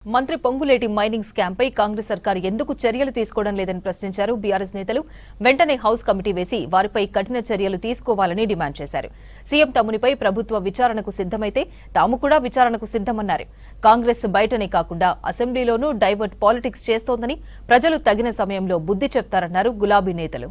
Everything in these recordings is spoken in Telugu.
మంత్రి పొంగులేటి మైనింగ్ స్కామ్ పై కాంగ్రెస్ సర్కార్ ఎందుకు చర్యలు తీసుకోవడం లేదని ప్రశ్నించారు బీఆర్ఎస్ నేతలు. వెంటనే హౌస్ కమిటీ వేసి వారిపై కఠిన చర్యలు తీసుకోవాలని డిమాండ్ చేశారు. సీఎం తమ్మునిపై ప్రభుత్వ విచారణకు సిద్దమైతే తాము కూడా విచారణకు సిద్దమన్నారు. కాంగ్రెస్ బయటనే కాకుండా అసెంబ్లీలోనూ డైవర్ట్ పాలిటిక్స్ చేస్తోందని, ప్రజలు తగిన సమయంలో బుద్ధి చెప్తారన్నారు గులాబీ నేతలు.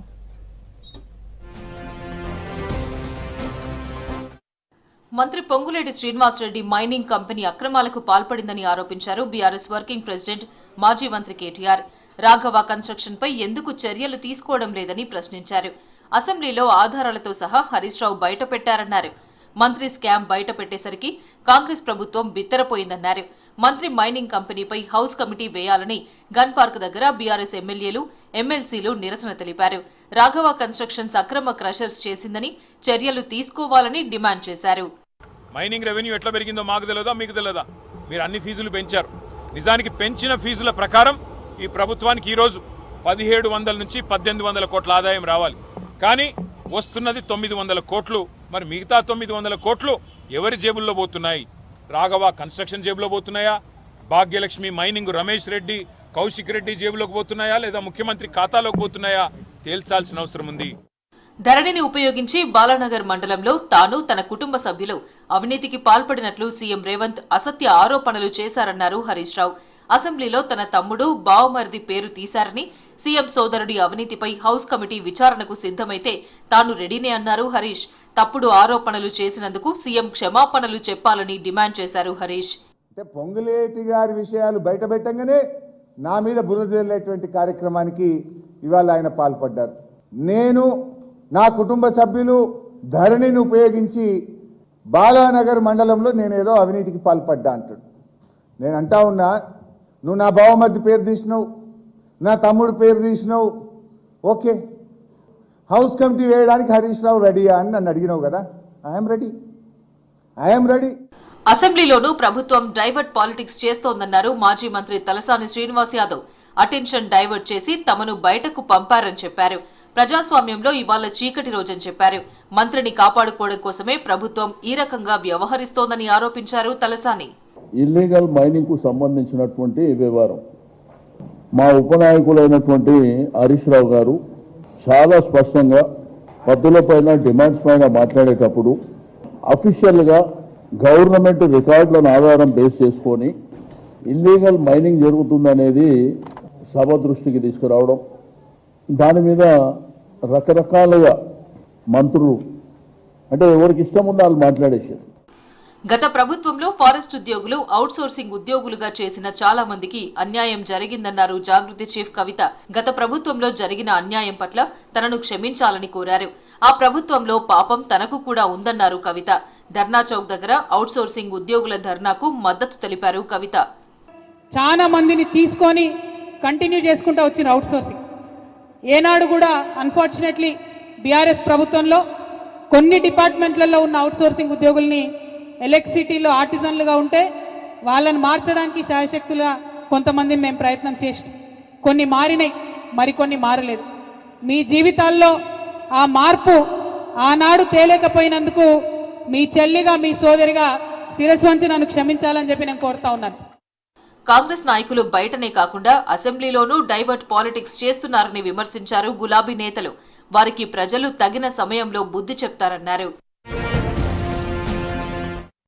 మంత్రి పొంగులేటి శ్రీనివాసరెడ్డి మైనింగ్ కంపెనీ అక్రమాలకు పాల్పడిందని ఆరోపించారు బీఆర్ఎస్ వర్కింగ్ ప్రెసిడెంట్ మాజీ మంత్రి కేటీఆర్. రాఘవ కన్స్ట్రక్షన్ పై ఎందుకు చర్యలు తీసుకోవడం లేదని ప్రశ్నించారు. అసెంబ్లీలో ఆధారాలతో సహా హరీష్ రావు బయటపెట్టారన్నారు. మంత్రి స్కామ్ బయటపెట్టేసరికి కాంగ్రెస్ ప్రభుత్వం బిత్తరపోయిందన్నారు. మంత్రి మైనింగ్ కంపెనీపై హౌస్ కమిటీ వేయాలని గన్ పార్క్ దగ్గర బీఆర్ఎస్ ఎమ్మెల్యేలు, ఎమ్మెల్సీలు నిరసన తెలిపారు. రాఘవ కన్స్ట్రక్షన్స్ అక్రమ క్రషర్స్ చేసిందని చర్యలు తీసుకోవాలని డిమాండ్ చేశారు. మైనింగ్ రెవెన్యూ ఎట్లా పెరిగిందో మాకు తెలియదా, మీకు తెలియదా? మీరు అన్ని ఫీజులు పెంచారు. నిజానికి పెంచిన ఫీజుల ప్రకారం ఈ ప్రభుత్వానికి ఈరోజు 1700 నుంచి 1800 కోట్ల ఆదాయం రావాలి. కానీ వస్తున్నది 900 కోట్లు. మరి మిగతా 900 కోట్లు ఎవరి జేబుల్లో పోతున్నాయి? రాఘవ కన్స్ట్రక్షన్ జేబులో పోతున్నాయా? భాగ్యలక్ష్మి మైనింగ్ రమేష్ రెడ్డి, కౌశిక్ రెడ్డి జేబులోకి పోతున్నాయా, లేదా ముఖ్యమంత్రి ఖాతాలోకి పోతున్నాయా తేల్చాల్సిన అవసరం ఉంది. ధరణిని ఉపయోగించి బాలానగర్ మండలంలో తాను, తన కుటుంబ సభ్యులు అవినీతికి పాల్పడినట్లు సీఎం రేవంత్ అసత్య ఆరోపణలు చేశారన్నారు హరీష్ రావు. అసెంబ్లీలో తన తమ్ముడు, బావమరిది పేరు తీశారని, సీఎం సోదరుడి అవినీతిపై హౌస్ కమిటీ విచారణకు సిద్దమైతే తాను రెడీనే అన్నారు హరీష్. తప్పుడు ఆరోపణలు చేసినందుకు సీఎం క్షమాపణలు చెప్పాలని డిమాండ్ చేశారు హరీష్. పొంగులేటి గారి విషయాలు బయటపెట్టంగానే నా మీద బురద జల్లేటువంటి కార్యక్రమానికి ఇవాళ ఆయన పాల్పడ్డారు. నేను, నా కుటుంబ సభ్యులు ధరణిని ఉపయోగించి బాలానగర్ మండలంలో నేనేదో అవినీతికి పాల్పడ్డా అంటాడు. నేను అంటా ఉన్నా, నువ్వు నా బావమరిది పేరు తీసినావు, నా తమ్ముడు పేరు తీసినావు, ఓకే, హౌస్ కమిటీ వేయడానికి హరీష్ రావు రెడీయా అని నన్ను అడిగినావు కదా. I'm ready. అసెంబ్లీలోనూ ప్రభుత్వం డైవర్ట్ పాలిటిక్స్ చేస్తోందన్నారు మాజీ మంత్రి తలసాని శ్రీనివాస్ యాదవ్. అటెన్షన్ డైవర్ట్ చేసి తమను బయటకు పంపారని చెప్పారు. ప్రజాస్వామ్యంలో ఇవాళ చీకటి రోజని చెప్పారు. మంత్రిని కాపాడుకోవడం కోసమే ప్రభుత్వం ఈ రకంగా వ్యవహరిస్తోందని ఆరోపించారు తలసాని. ఇల్లీగల్ మైనింగ్ కు సంబంధించినటువంటి వ్యవహారం మా ఉపనాయకులైనటువంటి హరీష్ రావు గారు చాలా స్పష్టంగా పద్ధతుల పైన, డిమాండ్స్ పైన మాట్లాడేటప్పుడు అఫీషియల్ గా గవర్నమెంట్ రికార్డులను ఆధారం బేస్ చేసుకొని ఇల్లీగల్ మైనింగ్ జరుగుతుందనేది సభ దృష్టికి తీసుకురావడం, దాని మీద రకరకాలుగా మంత్రులు అంటే ఎవరికి ఇష్టం ఉందో వాళ్ళు మాట్లాడేశారు. గత ప్రభుత్వంలో ఫారెస్ట్ ఉద్యోగులు అవుట్సోర్సింగ్ ఉద్యోగులుగా చేసిన చాలా మందికి అన్యాయం జరిగిందన్నారు జాగృతి చీఫ్ కవిత. గత ప్రభుత్వంలో జరిగిన అన్యాయం పట్ల తనను క్షమించాలని కోరారు. ఆ ప్రభుత్వంలో పాపం తనకు కూడా ఉందన్నారు కవిత. ధర్నా చౌక్ దగ్గర అవుట్సోర్సింగ్ ఉద్యోగుల ధర్నాకు మద్దతు తెలిపారు కవిత. చాలా మందిని తీసుకొని కంటిన్యూ చేసుకుంటూ వచ్చిన అవుట్సోర్సింగ్ ఏనాడు కూడా అన్ఫార్చునేట్లీ బీఆర్ఎస్ ప్రభుత్వంలో కొన్ని డిపార్ట్మెంట్లలో ఉన్న అవుట్సోర్సింగ్ ఉద్యోగుల్ని ఎలక్ట్రిసిటీలో ఆర్టిజన్లుగా ఉంటే వాళ్ళని మార్చడానికి శాయశక్తులుగా కొంతమందిని మేము ప్రయత్నం చేసినాం. కొన్ని మారినాయి, మరికొన్ని మారలేదు. మీ జీవితాల్లో ఆ మార్పు ఆనాడు తేలేకపోయినందుకు మీ చెల్లిగా, మీ సోదరిగా శిరస్సు వంచి నన్ను క్షమించాలని చెప్పి నేను కోరుతా ఉన్నాను. కాంగ్రెస్ నాయకులు బయటనే కాకుండా అసెంబ్లీలోనూ డైవర్ట్ పాలిటిక్స్ చేస్తున్నారని విమర్శించారు గులాబీ నేతలు. వారికి ప్రజలు తగిన సమయంలో బుద్ధి చెప్తారన్నారు.